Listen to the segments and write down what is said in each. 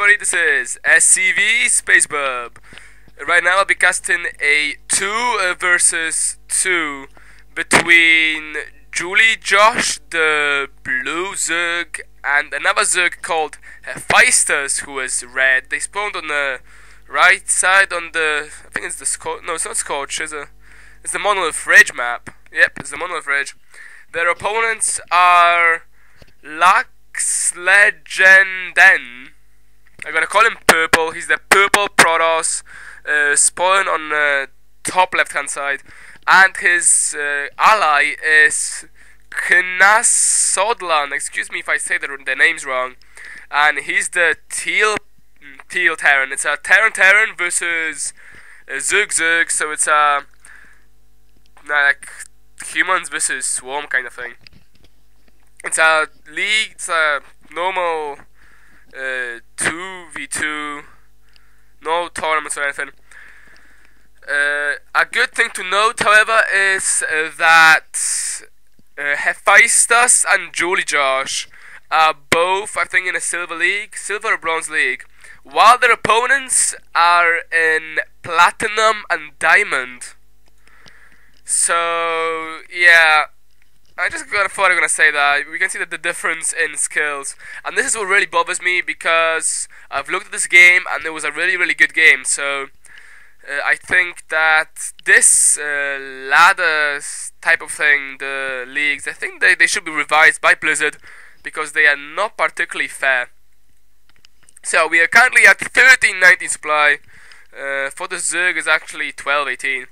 everybody, this is SCV Space Bub. Right now I'll be casting a 2 versus 2 between Julijosh, the blue zerg, and another zerg called Hephaistos, who is red. They spawned on the right side on the, I think it's the no, it's not Scorch, it's the Monolith Ridge map. Yep, it's the Monolith Ridge. Their opponents are Laxlegenden. I'm gonna call him purple. He's the purple protoss, spawn on the top left hand side, and his ally is Knasoldan. Excuse me if I say the names wrong. And he's the teal terran. It's a terran versus zerg, so it's a like humans versus swarm kind of thing. It's a league. It's a normal 2v2, no tournaments or anything. A good thing to note, however, is that Hephaistos and Julijosh are both, I think, in a silver or bronze league, while their opponents are in platinum and diamond. So yeah, I just thought I was gonna say that we can see that the difference in skills, and this is what really bothers me because I've looked at this game and it was a really good game. So I think that this ladder type of thing, the leagues, I think they should be revised by Blizzard because they are not particularly fair. So we are currently at 1319 supply. For the Zerg is actually 1218.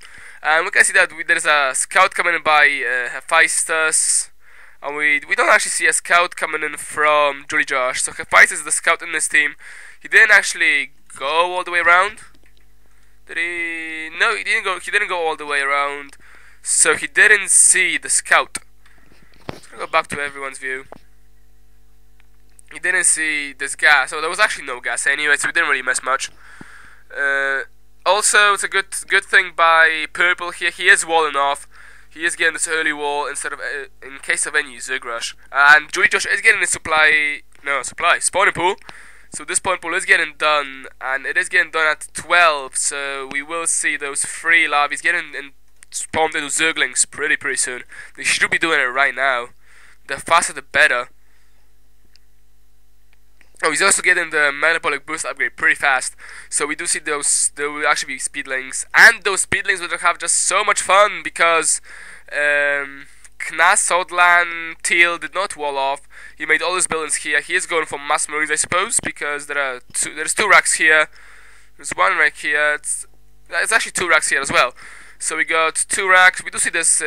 And we can see that there's a scout coming in by Hephaistos, and we don't actually see a scout coming in from Julijosh. So Hephaistos is the scout in this team. He didn't actually go all the way around. Did he? No, he didn't go. He didn't go all the way around. So he didn't see the scout. Let's go back to everyone's view. He didn't see this gas. So there was actually no gas anyway, so we didn't really miss much. Also, it's a good thing by purple here. He is walling off. He is getting this early wall instead of in case of any zerg rush. And Julijosh is getting his spawning pool. So this spawning pool is getting done, and it is getting done at 12. So we will see those 3 larvae getting spawned into zerglings pretty soon. They should be doing it right now. The faster the better. Oh, he's also getting the metabolic boost upgrade pretty fast. So we do see those, there will actually be speedlings. And those speedlings will have just so much fun because Knasoldan teal did not wall off. He made all his buildings here. He is going for mass marines, I suppose, because there's 2 racks here. There's 1 rack here. It's actually 2 racks here as well. So we got 2 racks. We do see this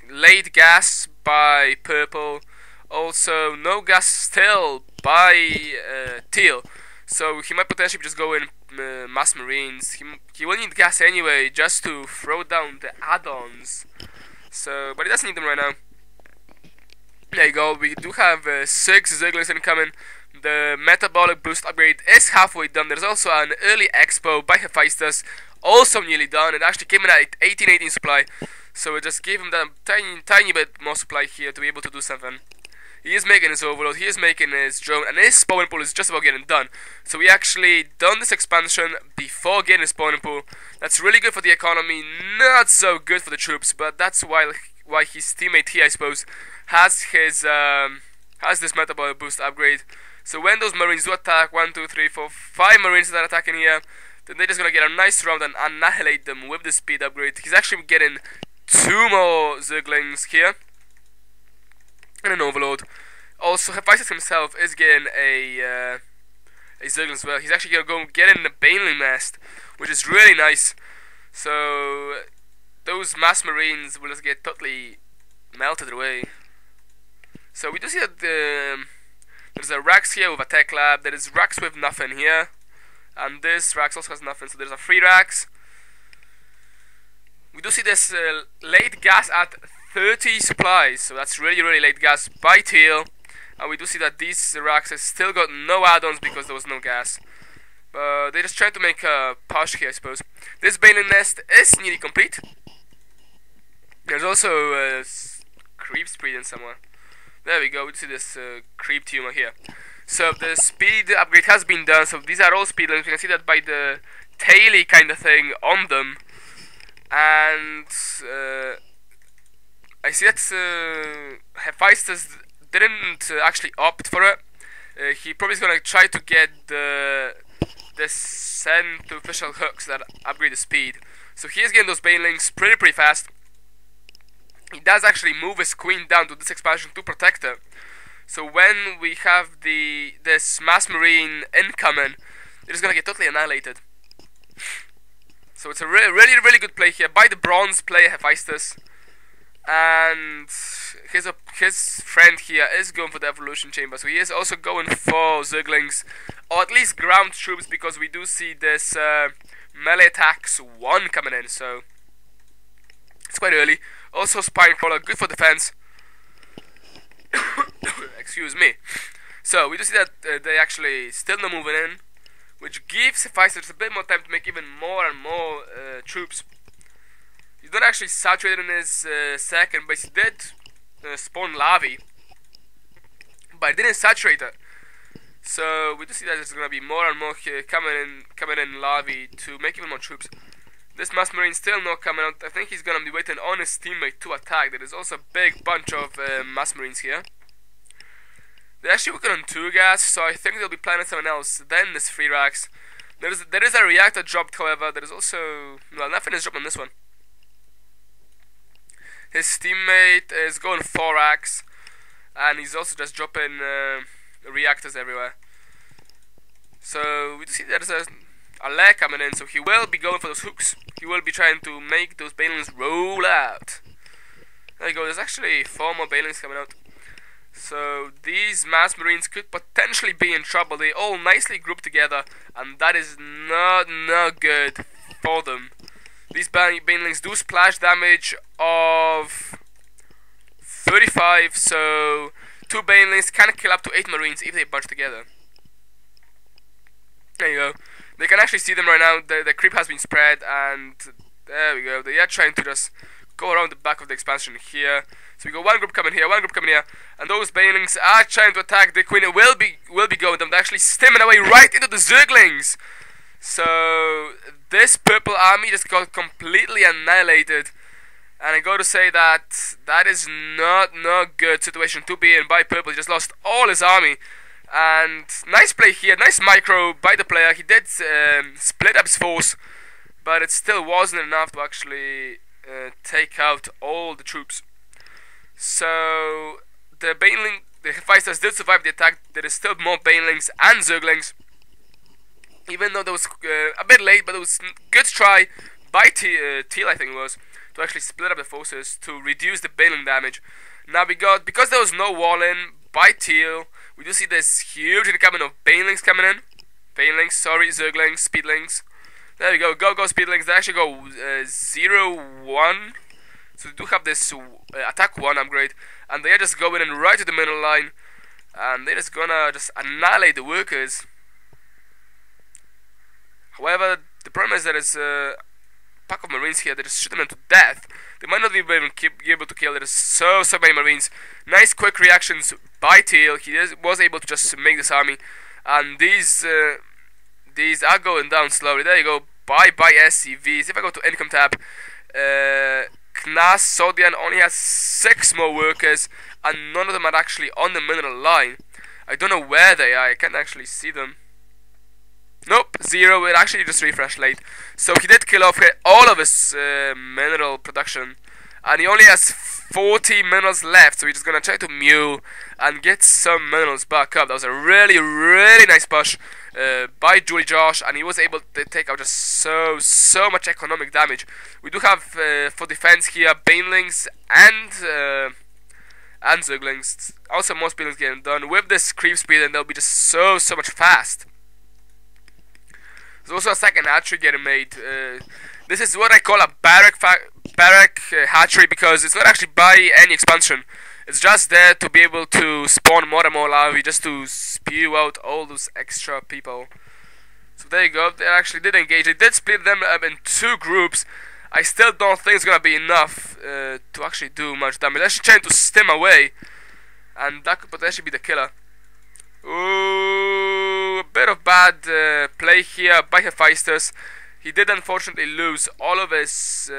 late gas by purple. Also, no gas still by teal, so he might potentially just go in mass marines. He will need gas anyway, just to throw down the add-ons. So, but he doesn't need them right now. There you go. We do have 6 zerglings incoming. The metabolic boost upgrade is halfway done. There's also an early expo by Hephaistos, also nearly done. It actually came in at 1818 supply, so it just gave him that tiny bit more supply here to be able to do something. He is making his overload, he is making his drone, and his spawning pool is just about getting done. So we actually done this expansion before getting his spawning pool. That's really good for the economy, not so good for the troops, but that's why his teammate here, I suppose, has his has this metabolic boost upgrade. So when those marines do attack, 1, 2, 3, 4, 5 marines that are attacking here, then they're just gonna get a nice round and annihilate them with the speed upgrade. He's actually getting 2 more zerglings here. And an overload. Also, Hephaistos himself is getting a zergling as well. He's actually gonna go get in the baneling nest, which is really nice. So those mass marines will just get totally melted away. So we do see that there's a racks here with a tech lab. There is racks with nothing here, and this racks also has nothing. So there's a 3 racks. We do see this late gas at 30 supplies, so that's really late gas by teal. And we do see that these racks have still got no add-ons because there was no gas. But they're just trying to make a push here, I suppose. This baneling nest is nearly complete. There's also a creep breeding somewhere. There we go, we see this creep tumor here. So the speed upgrade has been done. So these are all speedlings. You can see that by the taily kind of thing on them. And I see that Hephaistos didn't actually opt for it. He probably is gonna try to get the send to official hooks that upgrade the speed. So he is getting those banelings pretty fast. He does actually move his queen down to this expansion to protect her. So when we have this mass marine incoming, it is gonna get totally annihilated. So it's a really good play here by the bronze player Hephaistos, and his friend here is going for the evolution chamber. So he is also going for zerglings, or at least ground troops, because we do see this melee attacks 1 coming in. So it's quite early. Also spine crawler, good for defense. Excuse me. So we do see that they actually still not moving in, which gives Hephaistos a bit more time to make even more and more troops. He don't actually saturate in his second base. He did spawn larvae, but he didn't saturate it. So we do see that there's gonna be more and more coming in larvae to make even more troops. This mass marine still not coming out. I think he's gonna be waiting on his teammate to attack. There is also a big bunch of mass marines here. They're actually working on 2 gas, so I think they'll be planning something else than this 3 racks. There is a reactor dropped, however. There is also, well, nothing is dropped on this one. His teammate is going 4 racks, and he's also just dropping reactors everywhere. So we do see there's a lag coming in, so he will be going for those hooks. He will be trying to make those banelings roll out. There you go, there's actually 4 more banelings coming out. So these mass marines could potentially be in trouble. They all nicely grouped together, and that is not good for them. These banelings do splash damage of 35, so 2 banelings can kill up to 8 marines if they bunch together. There you go. They can actually see them right now. The creep has been spread, and there we go. They are trying to just go around the back of the expansion here. So we got 1 group coming here, 1 group coming here, and those banelings are trying to attack the queen. It will be going them. They're actually stemming away right into the zerglings. So this purple army just got completely annihilated, and I got to say that that is not good situation to be in by purple. He just lost all his army. And nice play here, nice micro by the player. He did split up his force, but it still wasn't enough to actually take out all the troops. So the Hephaistos did survive the attack. There is still more banelings and zerglings, even though that was a bit late, but it was a good try by Teal, I think it was, to actually split up the forces to reduce the baneling damage. Now because there was no wall in by Teal, we do see this huge incoming of banelings coming in. Zerglings, speedlings. There we go, go speedlings. They actually go 0-1. So they do have this attack 1 upgrade, and they are just going in right to the middle line, and they're just gonna annihilate the workers. However, the problem is that there's a pack of marines here that just shoot them to death. They might not even be able to kill. There is so many marines. Nice quick reactions by Teal. He was able to just make this army, and these are going down slowly. There you go. Bye SCVs. If I go to income tab, Knasoldan only has 6 more workers, and none of them are actually on the mineral line. I don't know where they are. I can't actually see them. Nope, 0. It actually just refreshed late. So he did kill off all of his mineral production, and he only has 40 minerals left. So he's just gonna try to mule and get some minerals back up. That was a really nice push by Julijosh, and he was able to take out just so much economic damage. We do have for defense here banelings and zerglings. Also more speedlings getting done with this creep speed, and they'll be just so much fast. There's also a second hatchery getting made. This is what I call a barrack hatchery, because it's not actually by any expansion. It's just there to be able to spawn more and more larvae, just to spew out all those extra people. So there you go. They actually did engage. They did split them up in 2 groups. I still don't think it's gonna be enough to actually do much damage. They're actually trying to stem away, and that could potentially be the killer. Ooh, a bit of bad play here by Hephaistos. He did unfortunately lose all of his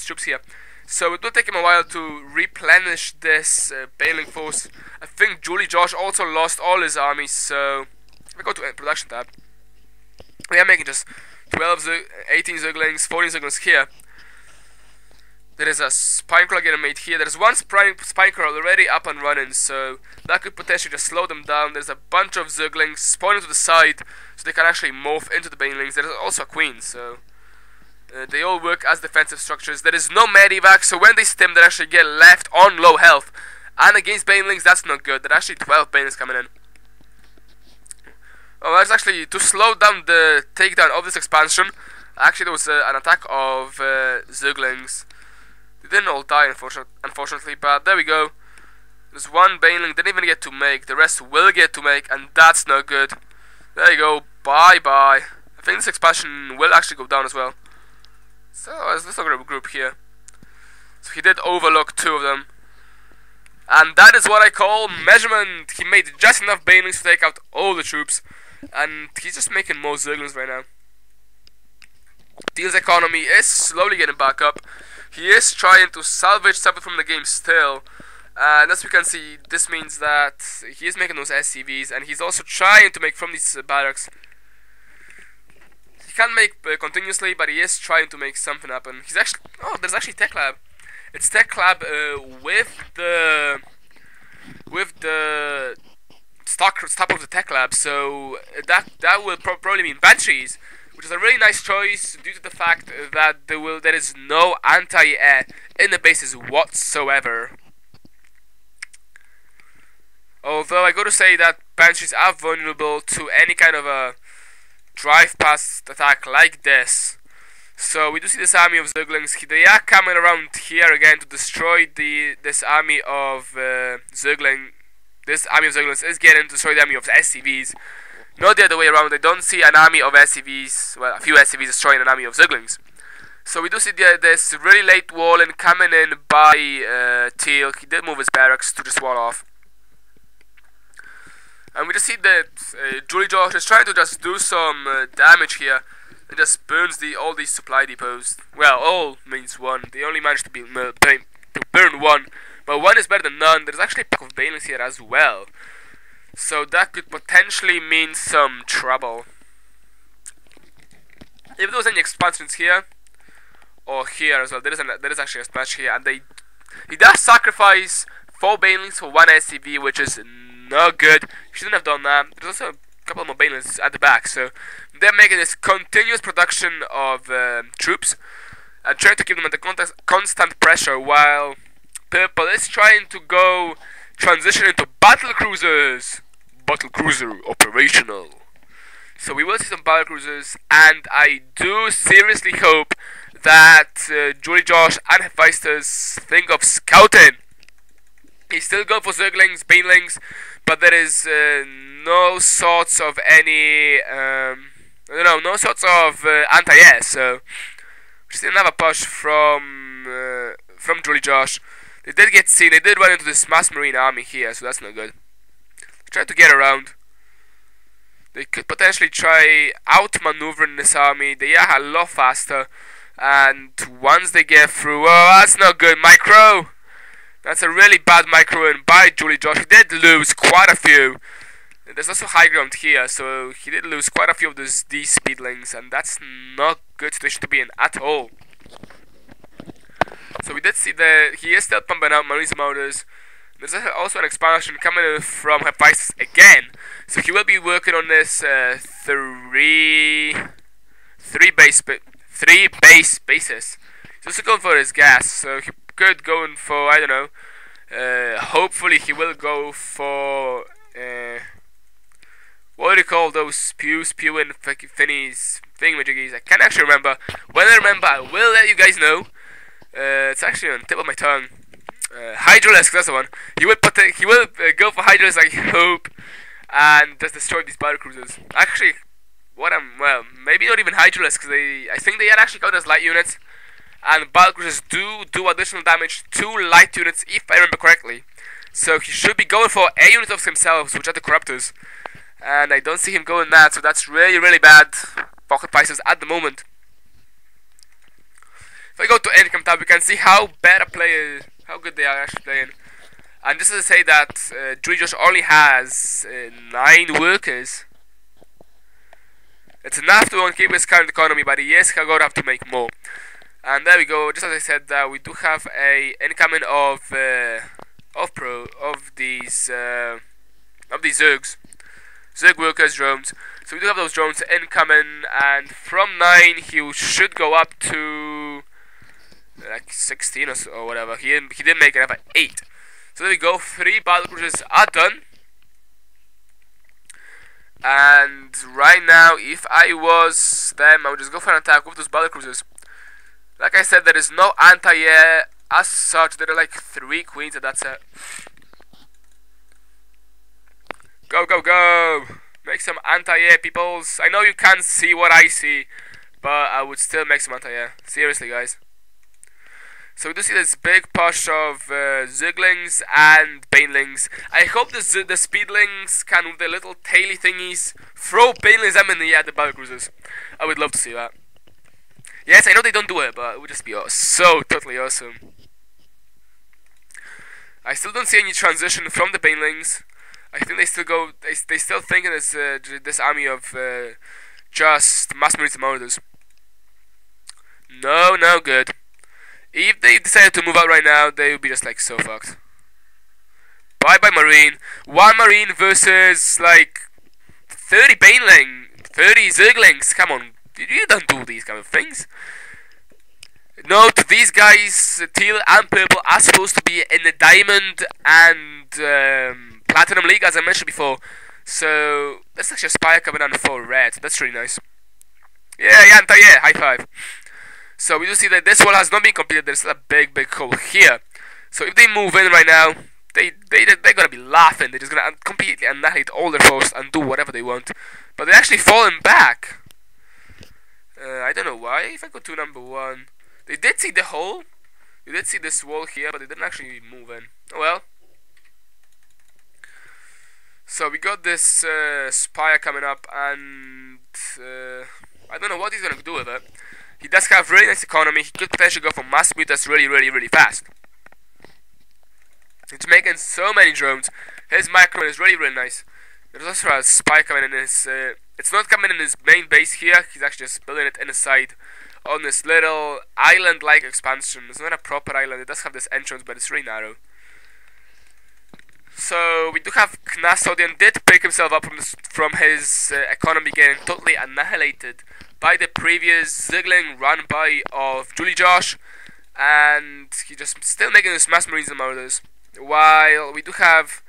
troops here, so it will take him a while to replenish this bailing force. I think Julijosh also lost all his armies, so if we go to production tab, we are making just 18 zerglings, 14 zerglings here. There is a spine crawl getting made here. There's one spine crawl already up and running, so that could potentially just slow them down. There's a bunch of zerglings spawning to the side, so they can actually morph into the banelings. There's also a queen, so they all work as defensive structures. There is no medivac, so when they stim, they actually get left on low health. And against banelings, that's not good. There are actually 12 banelings coming in. Oh, that's actually to slow down the takedown of this expansion. Actually, there was an attack of zerglings. They didn't all die, unfortunately, but there we go. There's one baneling didn't even get to make. The rest will get to make, and that's not good. There you go. Bye-bye. I think this expansion will actually go down as well. So, let's look at a group here. So, he did overlook 2 of them. And that is what I call measurement. He made just enough banelings to take out all the troops. And he's just making more zerglings right now. Deal's economy is slowly getting back up. He is trying to salvage something from the game still. And as we can see, this means that he is making those SCVs, and he's also trying to make from these barracks. He can't make continuously, but he is trying to make something happen. He's actually... Oh, there's actually Tech Lab. It's Tech Lab with the stock of the Tech Lab, so that will probably mean Banshees, which is a really nice choice due to the fact that there is no anti-air in the bases whatsoever. Although I got to say that Banshees are vulnerable to any kind of a drive past attack like this. So we do see this army of zerglings. They are coming around here again to destroy this army of zergling. This army of zerglings is getting to destroy the army of SCVs. Not the other way around. I don't see an army of SCVs, well, a few SCVs destroying an army of zerglings. So we do see this really late walling coming in by Teal. He did move his barracks to just wall off. And we just see that Julijosh is trying to just do some damage here. And just burns all these supply depots. Well, all means one. They only managed to burn one. But one is better than none. There's actually a pack of banelings here as well. So that could potentially mean some trouble. If there was any expansions here, or here as well, there is actually a smash here, and he does sacrifice 4 banelings for 1 SCV, which is not good. He shouldn't have done that. There's also a couple more banelings at the back, so they're making this continuous production of troops and trying to keep them under constant pressure, while Purple is trying to go transition into battle cruisers. Battle cruiser operational. So we will see some battle cruisers, and I do seriously hope that Julijosh and Hephaistos think of scouting. He's still going for zerglings, banelings, but there is no sorts of any no sorts of anti-air. So we just see another push from Julijosh. They did get seen. They did run into this mass marine army here, so that's not good. Try to get around. They could potentially try outmaneuvering this army. They are a lot faster, and once they get through, oh, that's not good. Micro. That's a really bad micro in by Julijosh. He did lose quite a few. There's also high ground here, so he did lose quite a few of these speedlings, and that's not a good situation to be in at all. So we did see that he is still pumping out Marines motors. There's also an expansion coming in from Hephaistos again, so he will be working on this three base bases. He's also going for his gas, so he could go in for, I don't know. Hopefully he will go for what do you call those spewing finnies thingamajiggies? I can't actually remember. When I remember, I will let you guys know. It's actually on the tip of my tongue. Hydralisk, that's the one. He will go for Hydralisk, I hope, and just destroy these battle cruisers. Actually, well, maybe not even Hydralisk, because I think they are actually counted as light units, and battle cruisers do additional damage to light units, if I remember correctly. So he should be going for a unit of himself, which are the Corruptors. And I don't see him going that, so that's really, really bad for Hephaistos at the moment. If I go to income tab, we can see how bad a player, how good they are actually playing. And just to say that Julijosh only has 9 workers. It's enough to keep his current economy, but he is going to have to make more. And there we go. Just as I said, we do have a incoming of these zergs, zerg workers drones. So we do have those drones incoming, and from 9 he should go up to like 16 or, so, or whatever. He didn't make it up at 8. So there we go. 3 battle cruisers are done. And right now, if I was them, I would just go for an attack with those battle cruisers. Like I said, there is no anti-air as such. There are like 3 queens, and that's it. Go, go, go! Make some anti-air, peoples. I know you can't see what I see, but I would still make some anti-air. Seriously, guys. So we do see this big push of zerglings and banelings. I hope the speedlings can, with their little taily thingies, throw banelings in the air at the battle cruisers. I would love to see that. Yes, I know they don't do it, but it would just be so totally awesome. I still don't see any transition from the banelings. I think they still go. They still think in this army of just mass marines and marauders. No good. If they decided to move out right now, they would be just like so fucked. Bye marine. 1 marine versus like 30 baneling, 30 zerglings. Come on, you don't do these kind of things. Note, these guys, teal and purple, are supposed to be in the diamond and platinum league, as I mentioned before. So that's actually a spire coming down for red. That's really nice. Yeah, high five. So we do see that this wall has not been completed. There's a big hole here. So if they move in right now, they're gonna be laughing. They're just gonna completely annihilate all their forces and do whatever they want. But they're actually falling back. I don't know why. If I go to number 1, they did see the hole. They did see this wall here, but they didn't actually move in. Oh well. So we got this spire coming up, and I don't know what he's gonna do with it. He does have really nice economy. He could potentially go for mass mutas really fast. He's making so many drones. His micro is really nice. There's also a spy coming in his. It's not coming in his main base here. He's actually just building it in the side on this little island-like expansion. It's not a proper island. It does have this entrance, but it's really narrow. So we do have Knasoldan did pick himself up from his economy getting totally annihilated by the previous zergling run by of Julijosh, and he just still making his mass marines and marauders. While we do have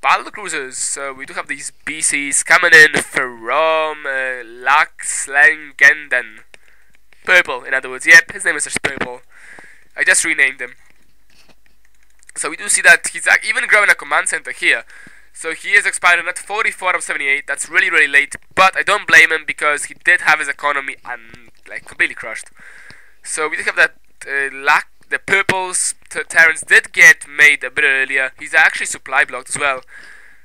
battle cruisers, so we do have these BCs coming in from Laxlegenden. Purple, in other words. Yep, his name is just Purple. I just renamed him. So we do see that he's even growing a command center here. So he is expiring at 44 out of 78. That's really late. But I don't blame him because he did have his economy and like completely crushed. So we do have that the purple's terrans did get made a bit earlier. He's actually supply blocked as well.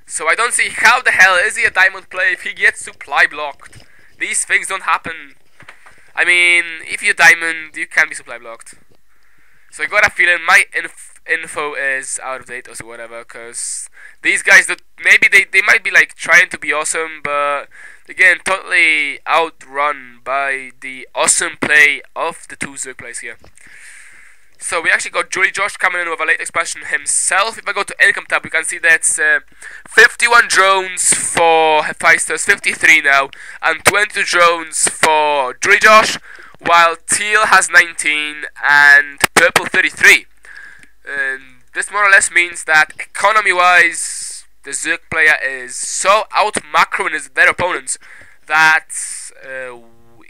So I don't see how the hell is he a diamond player if he gets supply blocked. These things don't happen. I mean, if you're diamond, you can be supply blocked. So I got a feeling my info is out of date or so whatever, because these guys, maybe they might be like trying to be awesome, but they're getting totally outrun by the awesome play of the 2 zerg players here. So we actually got Julijosh coming in with a late expansion himself. If I go to income tab, we can see that's 51 drones for Hephaistos, 53 now, and 22 drones for Julijosh, while teal has 19 and purple 33. This more or less means that economy-wise, the zerg player is so out-macroing their opponents that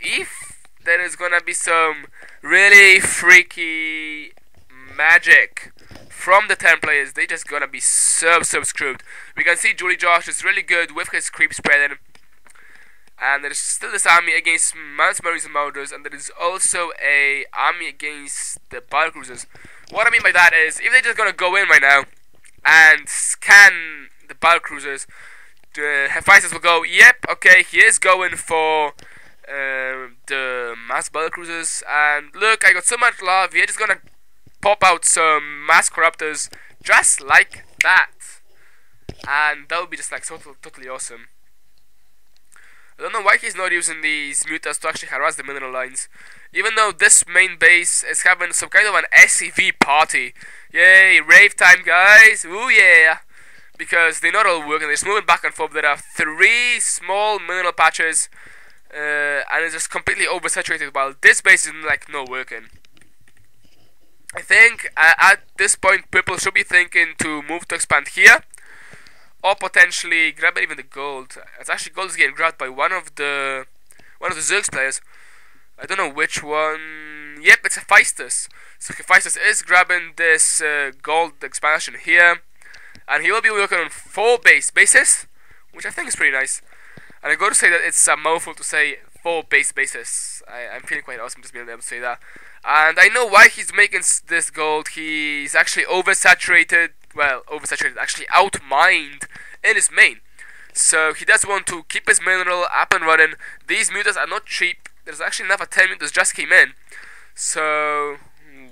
if there is gonna be some really freaky magic from the 10 players, they just gonna be so screwed. We can see Julijosh is really good with his creep spreading, and there is still this army against mass marines and marauders, and there is also a army against the battle cruisers. What I mean by that is, if they're just gonna go in right now, and scan the battle cruisers, Hephaistos will go, yep, okay, he is going for the mass battle cruisers, and look, I got so much love, we're just gonna pop out some mass corruptors just like that, and that would be just like totally awesome. I don't know why he's not using these mutas to actually harass the mineral lines, even though this main base is having some kind of an SCV party. Yay, rave time, guys, ooh yeah, because they're not all working, they're just moving back and forth. There are 3 small mineral patches, and it's just completely oversaturated, while this base is like not working. I think at this point people should be thinking to move to expand here, or potentially grab even the gold. It's actually gold is getting grabbed by one of the zergs players. I don't know which one. Yep, it's Hephaistos. So Hephaistos is grabbing this gold expansion here, and he will be working on 4 bases, which I think is pretty nice. And I got to say that it's a mouthful to say 4 bases. I'm feeling quite awesome just being able to say that. And I know why he's making this gold. He's actually oversaturated. Well, oversaturated, actually outmined in his main. So he does want to keep his mineral up and running. These mutas are not cheap. There's actually another 10 mutas just came in. So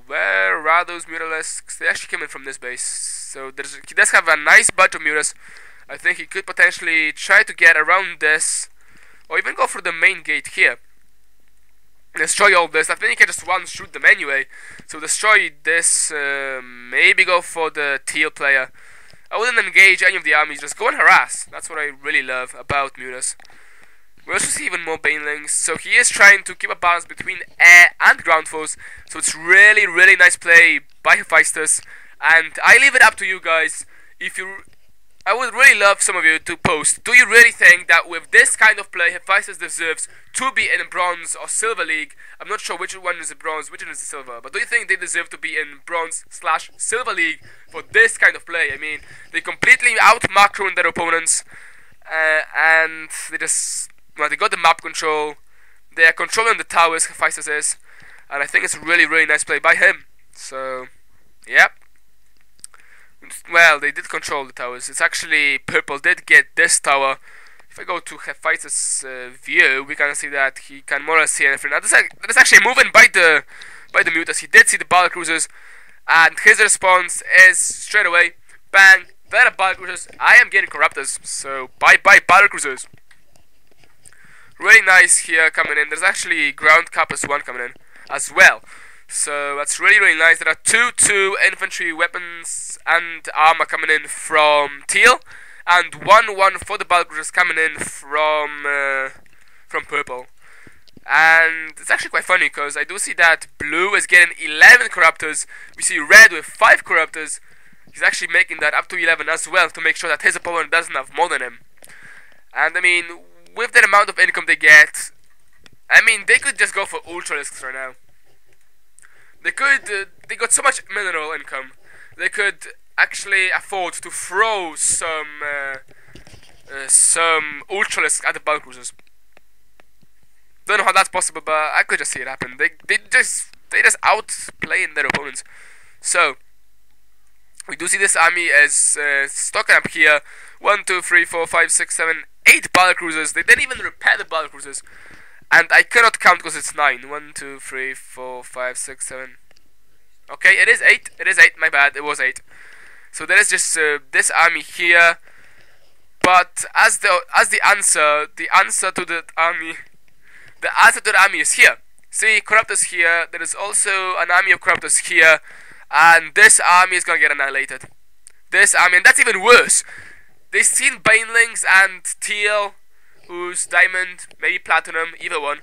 where are those mutalisks? They actually came in from this base. So he does have a nice bunch of mutas. I think he could potentially try to get around this, or even go for the main gate here. Destroy all this. I think he can just one-shoot them anyway. So destroy this, maybe go for the teal player. I wouldn't engage any of the armies, just go and harass. That's what I really love about mutas. We also see even more banelings. So he is trying to keep a balance between air and ground force. So it's really nice play by Hephaistos. And I leave it up to you guys. I would really love some of you to post. Do you really think that with this kind of play, Hephaistos deserves to be in bronze or silver league? I'm not sure which one is the bronze, which one is the silver. But do you think they deserve to be in bronze/silver league for this kind of play? I mean, they completely out-macroing their opponents. And they just, well, they got the map control. They are controlling the towers, Hephaistos is. And I think it's a really nice play by him. So, yep. Well, they did control the towers. It's actually purple did get this tower. If I go to Hephaistos' view, we can see that he can more or less see anything. Now, this is actually moving by the mutas. He did see the battle cruisers, and his response is straight away, bang! There are battle cruisers. I am getting corruptors. So bye battle cruisers. Really nice here coming in. There's actually ground cappers 1 coming in as well. So that's really nice. There are two infantry weapons and armor coming in from teal, and one for the battle cruisers coming in from purple. And it's actually quite funny because I do see that blue is getting 11 corruptors. We see red with 5 corruptors. He's actually making that up to 11 as well to make sure that his opponent doesn't have more than him. And I mean, with that amount of income they get, I mean, they could just go for ultralisks right now. They could, they got so much mineral income, they could actually afford to throw some ultralisks at the battle cruisers. Don't know how that's possible, but I could just see it happen. They just outplaying their opponents. So we do see this army is stocking up here. 1, 2, 3, 4, 5, 6, 7, 8 battle cruisers. They didn't even repair the battle cruisers. And I cannot count because it's 9. 1, 2, 3, 4, 5, 6, 7. Okay, it is 8. It is 8. My bad. It was 8. So there is just this army here. But as the answer to the army is here. See, corruptors here. There is also an army of corruptors here, and this army is gonna get annihilated. This army, and that's even worse. They've seen banelings and teal, who's diamond, maybe platinum, either one,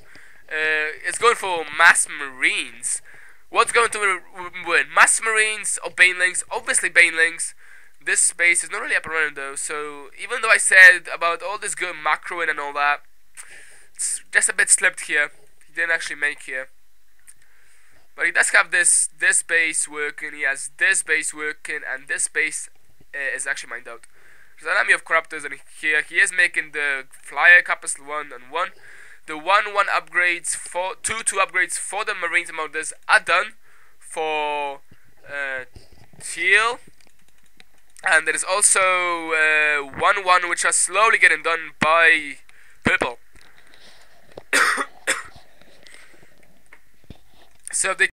is going for mass marines. What's going to win? Mass marines or banelings? Obviously banelings. This space is not really up and running though, so even though I said about all this good macroing and all that, it's just a bit slipped here. He didn't actually make here. But he does have this base working, he has this base working, and this base is actually mined out. There's an army of corruptors, and here he is making the flyer capital 1 and 1. The 1 upgrades for 2 upgrades for the marines among this are done for teal. And there is also 1-1, which are slowly getting done by purple. So if they